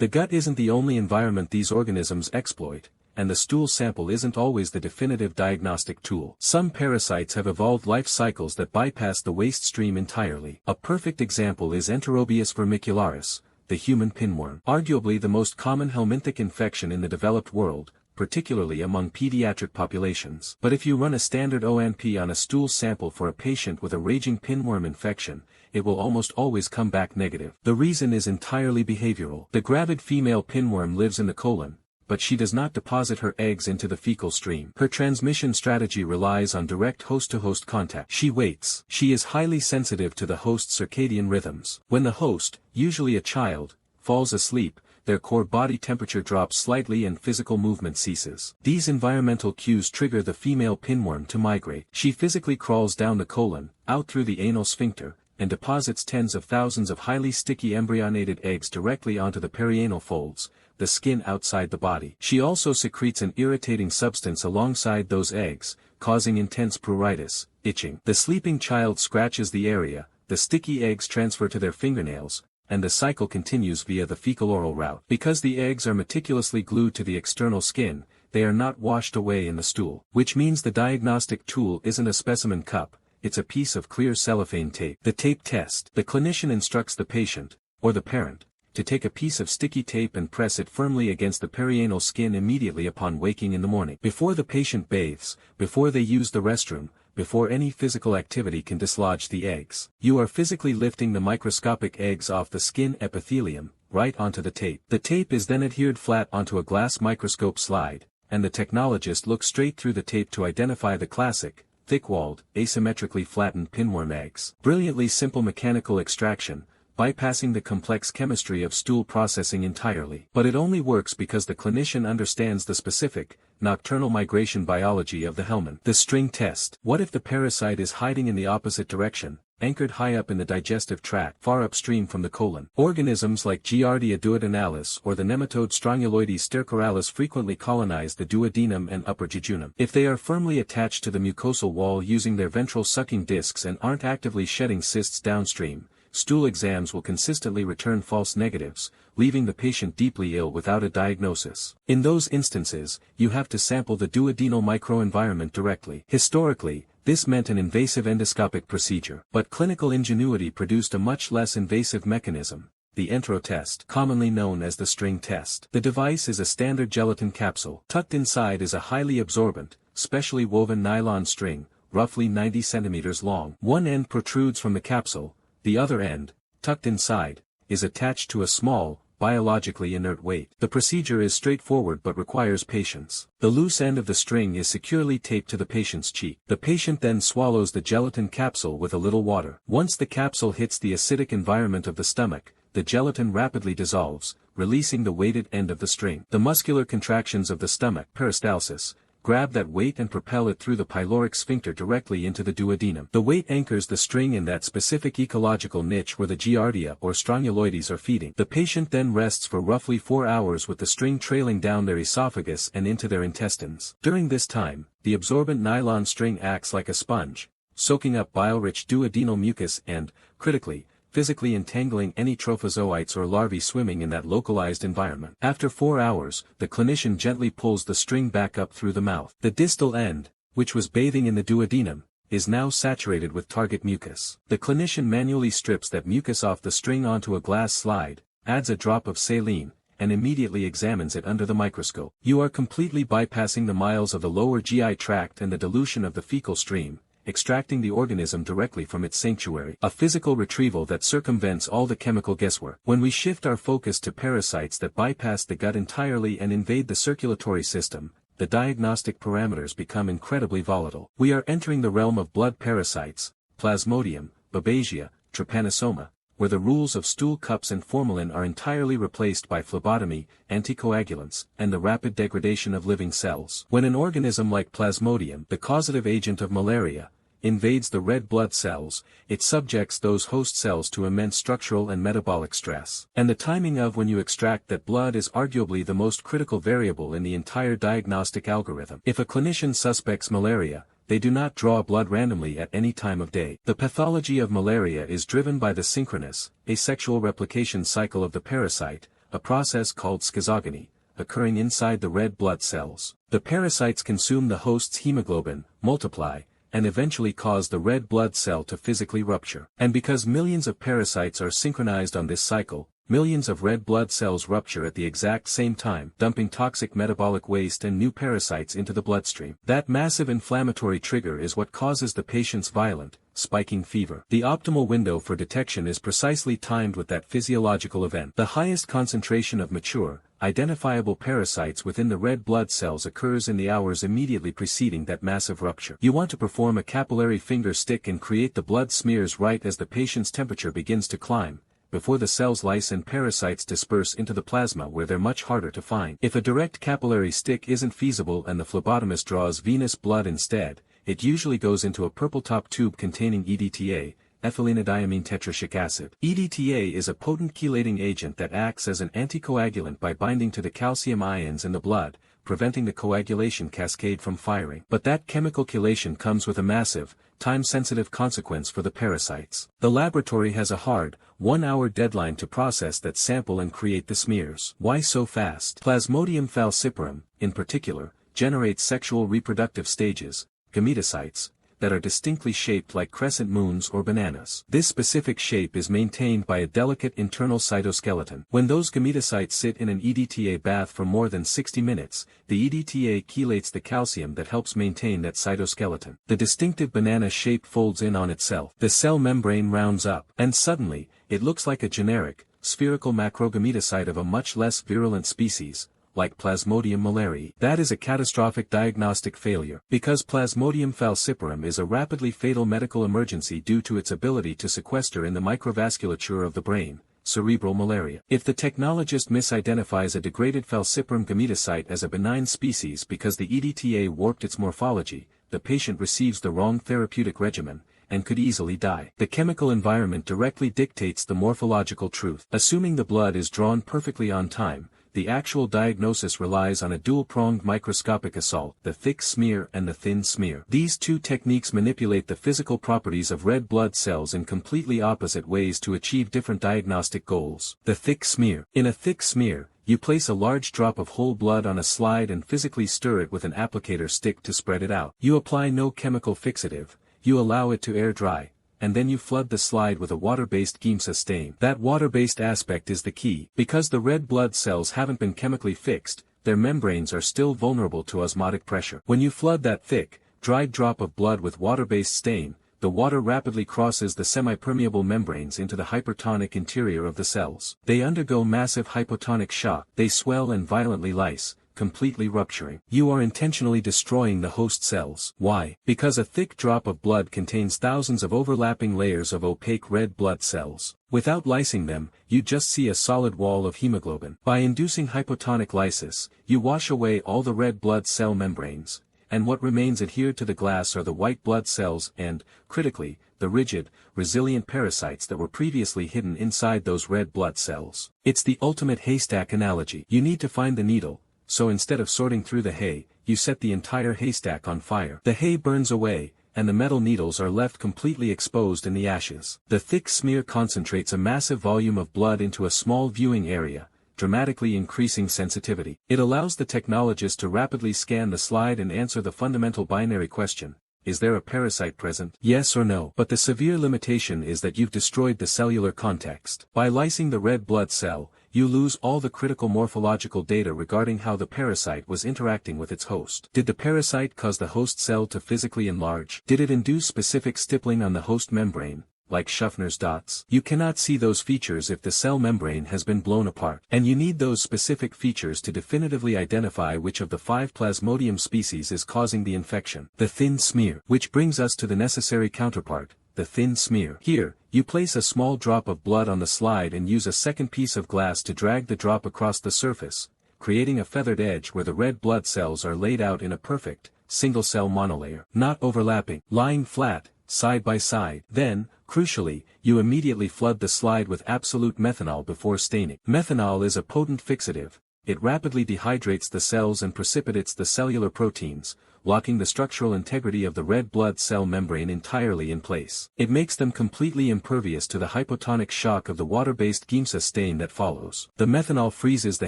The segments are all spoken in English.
The gut isn't the only environment these organisms exploit, and the stool sample isn't always the definitive diagnostic tool. Some parasites have evolved life cycles that bypass the waste stream entirely. A perfect example is Enterobius vermicularis, the human pinworm. Arguably the most common helminthic infection in the developed world, particularly among pediatric populations. But if you run a standard ONP on a stool sample for a patient with a raging pinworm infection, it will almost always come back negative. The reason is entirely behavioral. The gravid female pinworm lives in the colon, but she does not deposit her eggs into the fecal stream. Her transmission strategy relies on direct host-to-host contact. She waits. She is highly sensitive to the host's circadian rhythms. When the host, usually a child, falls asleep, their core body temperature drops slightly and physical movement ceases. These environmental cues trigger the female pinworm to migrate. She physically crawls down the colon, out through the anal sphincter, and deposits tens of thousands of highly sticky embryonated eggs directly onto the perianal folds, the skin outside the body. She also secretes an irritating substance alongside those eggs, causing intense pruritus, itching. The sleeping child scratches the area, the sticky eggs transfer to their fingernails, and the cycle continues via the fecal-oral route. Because the eggs are meticulously glued to the external skin, they are not washed away in the stool. Which means the diagnostic tool isn't a specimen cup, it's a piece of clear cellophane tape. The tape test. The clinician instructs the patient, or the parent, to take a piece of sticky tape and press it firmly against the perianal skin immediately upon waking in the morning. Before the patient bathes, before they use the restroom, before any physical activity can dislodge the eggs. You are physically lifting the microscopic eggs off the skin epithelium, right onto the tape. The tape is then adhered flat onto a glass microscope slide, and the technologist looks straight through the tape to identify the classic, thick-walled, asymmetrically flattened pinworm eggs. Brilliantly simple mechanical extraction, bypassing the complex chemistry of stool processing entirely. But it only works because the clinician understands the specific, nocturnal migration biology of the helminth. The string test. What if the parasite is hiding in the opposite direction, anchored high up in the digestive tract, far upstream from the colon? Organisms like Giardia duodenalis or the nematode Strongyloides stercoralis frequently colonize the duodenum and upper jejunum. If they are firmly attached to the mucosal wall using their ventral sucking discs and aren't actively shedding cysts downstream, stool exams will consistently return false negatives, leaving the patient deeply ill without a diagnosis. In those instances, you have to sample the duodenal microenvironment directly. Historically, this meant an invasive endoscopic procedure. But clinical ingenuity produced a much less invasive mechanism, the entero test, commonly known as the string test. The device is a standard gelatin capsule. Tucked inside is a highly absorbent, specially woven nylon string, roughly 90 centimeters long. One end protrudes from the capsule. The other end, tucked inside, is attached to a small, biologically inert weight. The procedure is straightforward but requires patience. The loose end of the string is securely taped to the patient's cheek. The patient then swallows the gelatin capsule with a little water. Once the capsule hits the acidic environment of the stomach, the gelatin rapidly dissolves, releasing the weighted end of the string. The muscular contractions of the stomach, peristalsis, grab that weight and propel it through the pyloric sphincter directly into the duodenum. The weight anchors the string in that specific ecological niche where the Giardia or Strongyloides are feeding. The patient then rests for roughly 4 hours with the string trailing down their esophagus and into their intestines. During this time, the absorbent nylon string acts like a sponge, soaking up bile-rich duodenal mucus and, critically, physically entangling any trophozoites or larvae swimming in that localized environment. After 4 hours, the clinician gently pulls the string back up through the mouth. The distal end, which was bathing in the duodenum, is now saturated with target mucus. The clinician manually strips that mucus off the string onto a glass slide, adds a drop of saline, and immediately examines it under the microscope. You are completely bypassing the miles of the lower GI tract and the dilution of the fecal stream, extracting the organism directly from its sanctuary. A physical retrieval that circumvents all the chemical guesswork. When we shift our focus to parasites that bypass the gut entirely and invade the circulatory system, the diagnostic parameters become incredibly volatile. We are entering the realm of blood parasites, Plasmodium, Babesia, Trypanosoma, where the rules of stool cups and formalin are entirely replaced by phlebotomy, anticoagulants, and the rapid degradation of living cells. When an organism like Plasmodium, the causative agent of malaria, invades the red blood cells, it subjects those host cells to immense structural and metabolic stress. And the timing of when you extract that blood is arguably the most critical variable in the entire diagnostic algorithm. If a clinician suspects malaria, they do not draw blood randomly at any time of day. The pathology of malaria is driven by the synchronous, asexual replication cycle of the parasite, a process called schizogony, occurring inside the red blood cells. The parasites consume the host's hemoglobin, multiply, and eventually cause the red blood cell to physically rupture. And because millions of parasites are synchronized on this cycle, millions of red blood cells rupture at the exact same time, dumping toxic metabolic waste and new parasites into the bloodstream. That massive inflammatory trigger is what causes the patient's violent, spiking fever. The optimal window for detection is precisely timed with that physiological event. The highest concentration of mature, identifiable parasites within the red blood cells occurs in the hours immediately preceding that massive rupture. You want to perform a capillary finger stick and create the blood smears right as the patient's temperature begins to climb, before the cell's lice and parasites disperse into the plasma where they're much harder to find. If a direct capillary stick isn't feasible and the phlebotomist draws venous blood instead, it usually goes into a purple top tube containing EDTA, ethylenediamine tetrashic acid. EDTA is a potent chelating agent that acts as an anticoagulant by binding to the calcium ions in the blood, preventing the coagulation cascade from firing. But that chemical chelation comes with a massive, time-sensitive consequence for the parasites. The laboratory has a hard, 1-hour deadline to process that sample and create the smears. Why so fast? Plasmodium falciparum, in particular, generates sexual reproductive stages, gametocytes, that are distinctly shaped like crescent moons or bananas. This specific shape is maintained by a delicate internal cytoskeleton. When those gametocytes sit in an EDTA bath for more than 60 minutes, the EDTA chelates the calcium that helps maintain that cytoskeleton. The distinctive banana shape folds in on itself. The cell membrane rounds up, and suddenly, it looks like a generic, spherical macrogametocyte of a much less virulent species, like Plasmodium malariae. That is a catastrophic diagnostic failure, because Plasmodium falciparum is a rapidly fatal medical emergency due to its ability to sequester in the microvasculature of the brain, cerebral malaria. If the technologist misidentifies a degraded falciparum gametocyte as a benign species because the EDTA warped its morphology, the patient receives the wrong therapeutic regimen, and could easily die. The chemical environment directly dictates the morphological truth. Assuming the blood is drawn perfectly on time, the actual diagnosis relies on a dual-pronged microscopic assault, the thick smear and the thin smear. These two techniques manipulate the physical properties of red blood cells in completely opposite ways to achieve different diagnostic goals. The thick smear. In a thick smear, you place a large drop of whole blood on a slide and physically stir it with an applicator stick to spread it out. You apply no chemical fixative, you allow it to air dry, and then you flood the slide with a water-based Giemsa stain. That water-based aspect is the key. Because the red blood cells haven't been chemically fixed, their membranes are still vulnerable to osmotic pressure. When you flood that thick, dried drop of blood with water-based stain, the water rapidly crosses the semi-permeable membranes into the hypertonic interior of the cells. They undergo massive hypotonic shock. They swell and violently lyse, completely rupturing. You are intentionally destroying the host cells. Why? Because a thick drop of blood contains thousands of overlapping layers of opaque red blood cells. Without lysing them, you just see a solid wall of hemoglobin. By inducing hypotonic lysis, you wash away all the red blood cell membranes, and what remains adhered to the glass are the white blood cells and, critically, the rigid, resilient parasites that were previously hidden inside those red blood cells. It's the ultimate haystack analogy. You need to find the needle, so instead of sorting through the hay, you set the entire haystack on fire. The hay burns away, and the metal needles are left completely exposed in the ashes. The thick smear concentrates a massive volume of blood into a small viewing area, dramatically increasing sensitivity. It allows the technologist to rapidly scan the slide and answer the fundamental binary question: is there a parasite present? Yes or no. But the severe limitation is that you've destroyed the cellular context. By lysing the red blood cell, you lose all the critical morphological data regarding how the parasite was interacting with its host. Did the parasite cause the host cell to physically enlarge? Did it induce specific stippling on the host membrane, like Schaffner's dots? You cannot see those features if the cell membrane has been blown apart. And you need those specific features to definitively identify which of the 5 Plasmodium species is causing the infection. The thin smear. Which brings us to the necessary counterpart, the thin smear. Here, you place a small drop of blood on the slide and use a second piece of glass to drag the drop across the surface, creating a feathered edge where the red blood cells are laid out in a perfect, single-cell monolayer, not overlapping, lying flat, side by side. Then, crucially, you immediately flood the slide with absolute methanol before staining. Methanol is a potent fixative. It rapidly dehydrates the cells and precipitates the cellular proteins, locking the structural integrity of the red blood cell membrane entirely in place. It makes them completely impervious to the hypotonic shock of the water-based Giemsa stain that follows. The methanol freezes the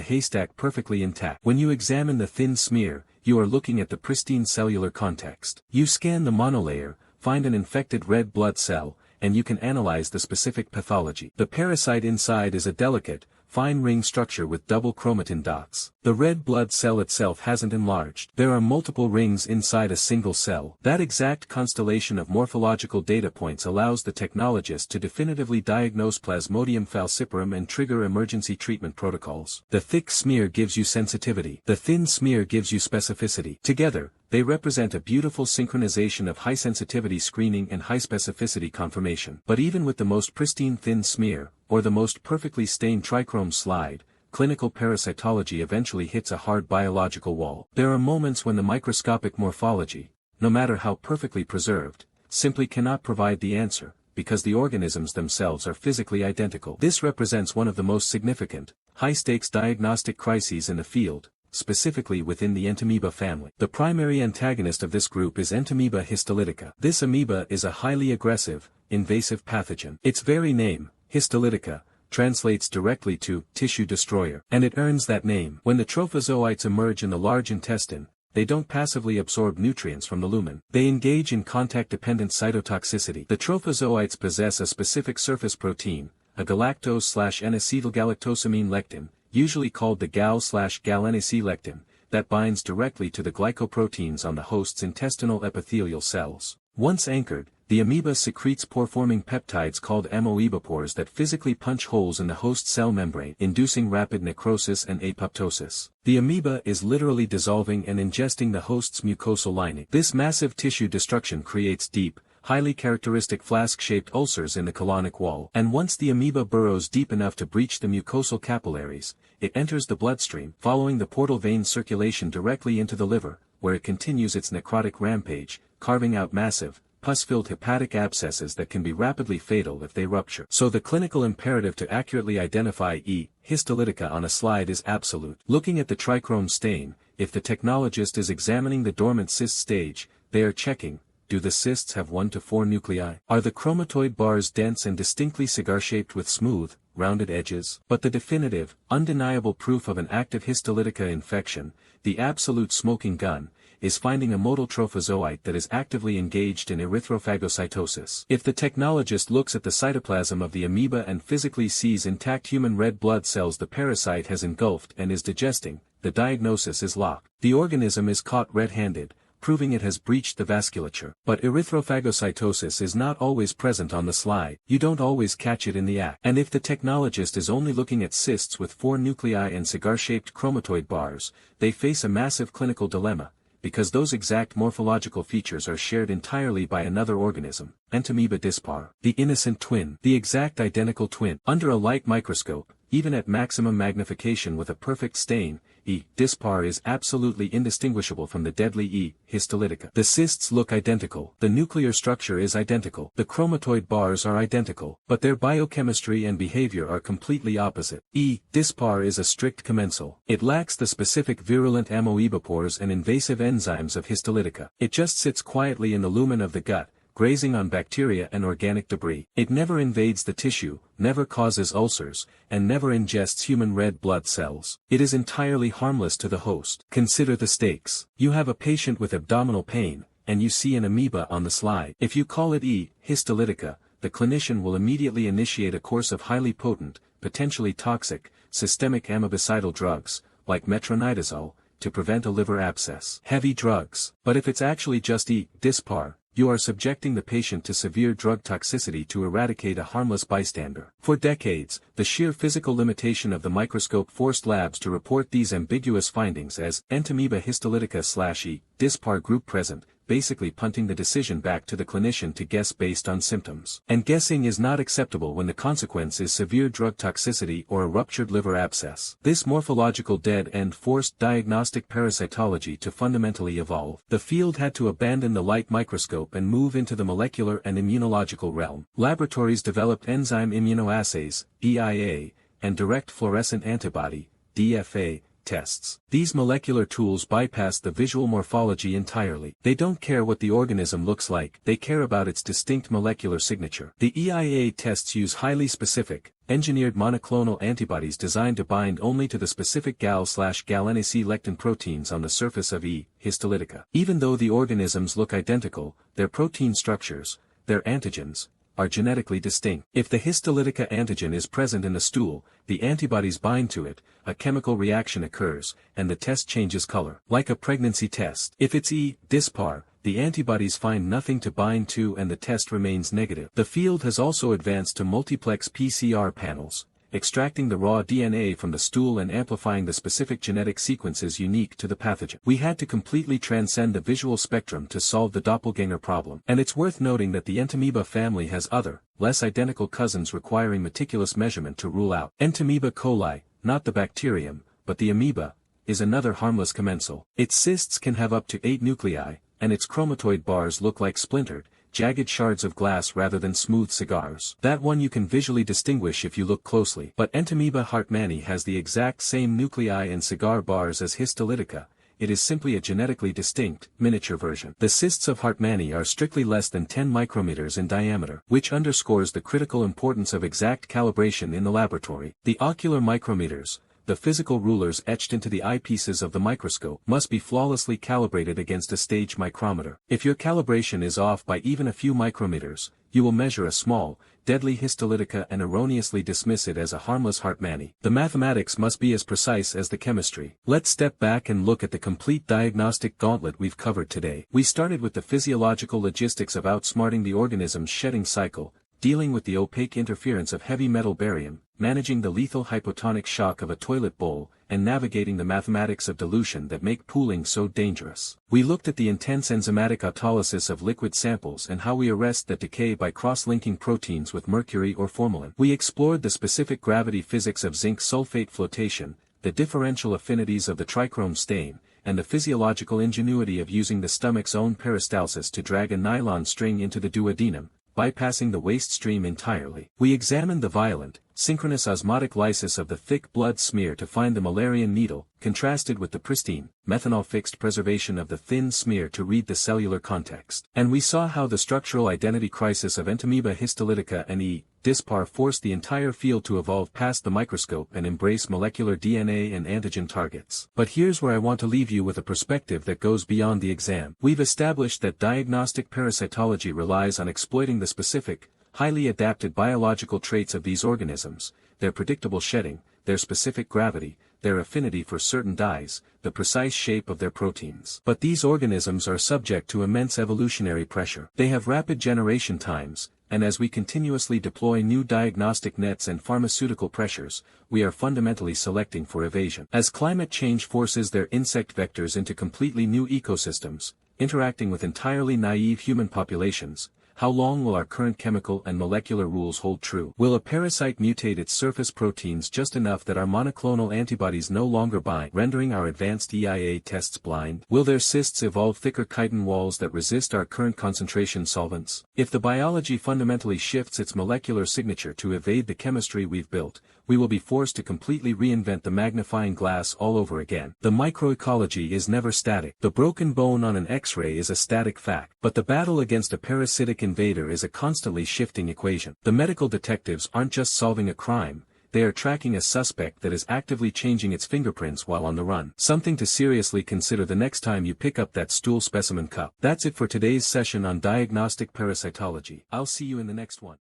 haystack perfectly intact. When you examine the thin smear, you are looking at the pristine cellular context. You scan the monolayer, find an infected red blood cell, and you can analyze the specific pathology. The parasite inside is a delicate, fine ring structure with double chromatin dots. The red blood cell itself hasn't enlarged. There are multiple rings inside a single cell. That exact constellation of morphological data points allows the technologist to definitively diagnose Plasmodium falciparum and trigger emergency treatment protocols. The thick smear gives you sensitivity. The thin smear gives you specificity. Together, they represent a beautiful synchronization of high-sensitivity screening and high-specificity confirmation. But even with the most pristine thin smear, or the most perfectly stained trichrome slide, clinical parasitology eventually hits a hard biological wall. There are moments when the microscopic morphology, no matter how perfectly preserved, simply cannot provide the answer, because the organisms themselves are physically identical. This represents one of the most significant, high-stakes diagnostic crises in the field, specifically within the Entamoeba family. The primary antagonist of this group is Entamoeba histolytica. This amoeba is a highly aggressive, invasive pathogen. Its very name, histolytica, translates directly to tissue destroyer, and it earns that name. When the trophozoites emerge in the large intestine, they don't passively absorb nutrients from the lumen. They engage in contact-dependent cytotoxicity. The trophozoites possess a specific surface protein, a galactose/N-acetylgalactosamine lectin, usually called the gal/gal-NAC lectin, that binds directly to the glycoproteins on the host's intestinal epithelial cells. Once anchored, the amoeba secretes pore-forming peptides called amoebopores that physically punch holes in the host cell membrane, inducing rapid necrosis and apoptosis. The amoeba is literally dissolving and ingesting the host's mucosal lining. This massive tissue destruction creates deep, highly characteristic flask-shaped ulcers in the colonic wall. And once the amoeba burrows deep enough to breach the mucosal capillaries, it enters the bloodstream, following the portal vein circulation directly into the liver, where it continues its necrotic rampage, carving out massive, pus-filled hepatic abscesses that can be rapidly fatal if they rupture. So the clinical imperative to accurately identify E. histolytica on a slide is absolute. Looking at the trichrome stain, if the technologist is examining the dormant cyst stage, they are checking: do the cysts have 1 to 4 nuclei? Are the chromatoid bars dense and distinctly cigar-shaped with smooth, rounded edges? But the definitive, undeniable proof of an active histolytica infection, the absolute smoking gun, is finding a motile trophozoite that is actively engaged in erythrophagocytosis. If the technologist looks at the cytoplasm of the amoeba and physically sees intact human red blood cells the parasite has engulfed and is digesting, the diagnosis is locked. The organism is caught red-handed, proving it has breached the vasculature. But erythrophagocytosis is not always present on the slide. You don't always catch it in the act. And if the technologist is only looking at cysts with 4 nuclei and cigar-shaped chromatoid bars, they face a massive clinical dilemma, because those exact morphological features are shared entirely by another organism, Entamoeba dispar, the innocent twin, the exact identical twin. Under a light microscope, even at maximum magnification with a perfect stain, E. dispar is absolutely indistinguishable from the deadly E. histolytica. The cysts look identical, the nuclear structure is identical, the chromatoid bars are identical, but their biochemistry and behavior are completely opposite. E. dispar is a strict commensal. It lacks the specific virulent amoebopores and invasive enzymes of histolytica. It just sits quietly in the lumen of the gut, grazing on bacteria and organic debris. It never invades the tissue, never causes ulcers, and never ingests human red blood cells. It is entirely harmless to the host. Consider the stakes. You have a patient with abdominal pain, and you see an amoeba on the slide. If you call it E. histolytica, the clinician will immediately initiate a course of highly potent, potentially toxic, systemic amoebicidal drugs, like metronidazole, to prevent a liver abscess. Heavy drugs. But if it's actually just E. dispar, you are subjecting the patient to severe drug toxicity to eradicate a harmless bystander. For decades, the sheer physical limitation of the microscope forced labs to report these ambiguous findings as Entamoeba histolytica/E. dispar group present, basically punting the decision back to the clinician to guess based on symptoms. And guessing is not acceptable when the consequence is severe drug toxicity or a ruptured liver abscess. This morphological dead end forced diagnostic parasitology to fundamentally evolve. The field had to abandon the light microscope and move into the molecular and immunological realm. Laboratories developed enzyme immunoassays, EIA, and direct fluorescent antibody, DFA, tests. These molecular tools bypass the visual morphology entirely. They don't care what the organism looks like, they care about its distinct molecular signature. The EIA tests use highly specific, engineered monoclonal antibodies designed to bind only to the specific gal/gal-NAC lectin proteins on the surface of E. histolytica. Even though the organisms look identical, their protein structures, their antigens, are genetically distinct. If the histolytica antigen is present in the stool, the antibodies bind to it, a chemical reaction occurs, and the test changes color. Like a pregnancy test. If it's E. dispar, the antibodies find nothing to bind to and the test remains negative. The field has also advanced to multiplex PCR panels, extracting the raw DNA from the stool and amplifying the specific genetic sequences unique to the pathogen. We had to completely transcend the visual spectrum to solve the doppelganger problem. And it's worth noting that the Entamoeba family has other, less identical cousins requiring meticulous measurement to rule out. Entamoeba coli, not the bacterium, but the amoeba, is another harmless commensal. Its cysts can have up to 8 nuclei, and its chromatoid bars look like splintered, jagged shards of glass rather than smooth cigars. That one you can visually distinguish if you look closely. But Entamoeba hartmanni has the exact same nuclei and cigar bars as histolytica. It is simply a genetically distinct, miniature version. The cysts of hartmanni are strictly less than 10 micrometers in diameter, which underscores the critical importance of exact calibration in the laboratory. The ocular micrometers, the physical rulers etched into the eyepieces of the microscope, must be flawlessly calibrated against a stage micrometer. If your calibration is off by even a few micrometers, you will measure a small, deadly histolytica and erroneously dismiss it as a harmless hartmanni. The mathematics must be as precise as the chemistry. Let's step back and look at the complete diagnostic gauntlet we've covered today. We started with the physiological logistics of outsmarting the organism's shedding cycle, dealing with the opaque interference of heavy metal barium, managing the lethal hypotonic shock of a toilet bowl, and navigating the mathematics of dilution that make pooling so dangerous. We looked at the intense enzymatic autolysis of liquid samples and how we arrest that decay by cross-linking proteins with mercury or formalin. We explored the specific gravity physics of zinc sulfate flotation, the differential affinities of the trichrome stain, and the physiological ingenuity of using the stomach's own peristalsis to drag a nylon string into the duodenum, bypassing the waste stream entirely. We examined the violent, synchronous osmotic lysis of the thick blood smear to find the malarian needle, contrasted with the pristine, methanol-fixed preservation of the thin smear to read the cellular context. And we saw how the structural identity crisis of Entamoeba histolytica and E. dispar forced the entire field to evolve past the microscope and embrace molecular DNA and antigen targets. But here's where I want to leave you with a perspective that goes beyond the exam. We've established that diagnostic parasitology relies on exploiting the specific, highly adapted biological traits of these organisms, their predictable shedding, their specific gravity, their affinity for certain dyes, the precise shape of their proteins. But these organisms are subject to immense evolutionary pressure. They have rapid generation times, and as we continuously deploy new diagnostic nets and pharmaceutical pressures, we are fundamentally selecting for evasion. As climate change forces their insect vectors into completely new ecosystems, interacting with entirely naive human populations, how long will our current chemical and molecular rules hold true? Will a parasite mutate its surface proteins just enough that our monoclonal antibodies no longer bind, rendering our advanced EIA tests blind? Will their cysts evolve thicker chitin walls that resist our current concentration solvents? If the biology fundamentally shifts its molecular signature to evade the chemistry we've built, we will be forced to completely reinvent the magnifying glass all over again. The microecology is never static. The broken bone on an X-ray is a static fact. But the battle against a parasitic invader is a constantly shifting equation. The medical detectives aren't just solving a crime, they are tracking a suspect that is actively changing its fingerprints while on the run. Something to seriously consider the next time you pick up that stool specimen cup. That's it for today's session on diagnostic parasitology. I'll see you in the next one.